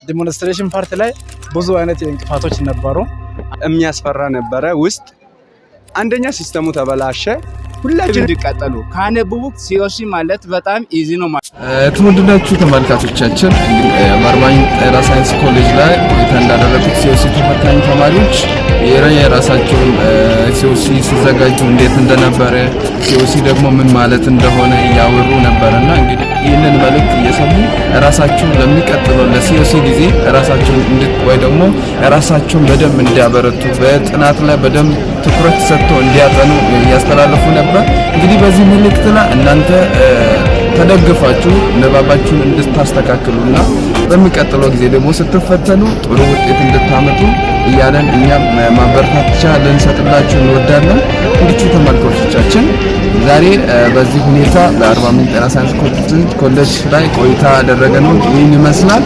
ዲሞንስትሬሽን ፓርት ላይ ብዙ አይነት እንቅፋቶች ነበሩ። የሚያስፈራ ነበረ። ውስጥ አንደኛ ሲስተሙ ተበላሸ። ሁላችን እንዲቀጠሉ ካነበቡት ሲኦሲ ማለት በጣም ኢዚ ነው ማለት ተወደዳችሁ ተመልካቾቻችን እንግዲህ በአርባ ምንጭ ጤና ሳይንስ ኮሌጅ ላይ ቆይታ እንዳደረጉት ሲኦሲ ተፈታኝ ተማሪዎች የራሳቸውን ሲኦሲ ሲዘጋጁ እንዴት እንደነበረ ሲኦሲ ደግሞ ምን ማለት እንደሆነ እያወሩ ነበርና እንግዲህ ይህንን መልእክት እየሰሙ ራሳቸውን ለሚቀጥለው ለሲኦሲ ጊዜ ራሳቸውን ወይ ደግሞ ራሳቸውን በደንብ እንዲያበረቱ በጥናት ላይ በደንብ ትኩረት ሰጥተው እንዲያጠኑ ያስተላልፉ ነበር። እንግዲህ በዚህ መልእክት ላይ እናንተ ተደግፋችሁ ንባባችሁን እንድታስተካክሉና በሚቀጥለው ጊዜ ደግሞ ስትፈተኑ ጥሩ ውጤት እንድታመጡ እያለን እኛም ማበረታቻ ልንሰጥላችሁ እንወዳለን። እንግዲህ ተመልካቾቻችን ዛሬ በዚህ ሁኔታ በአርባ ምንጭ ጤና ሳይንስ ኮሌጅ ላይ ቆይታ ያደረግነው ይህን ይመስላል።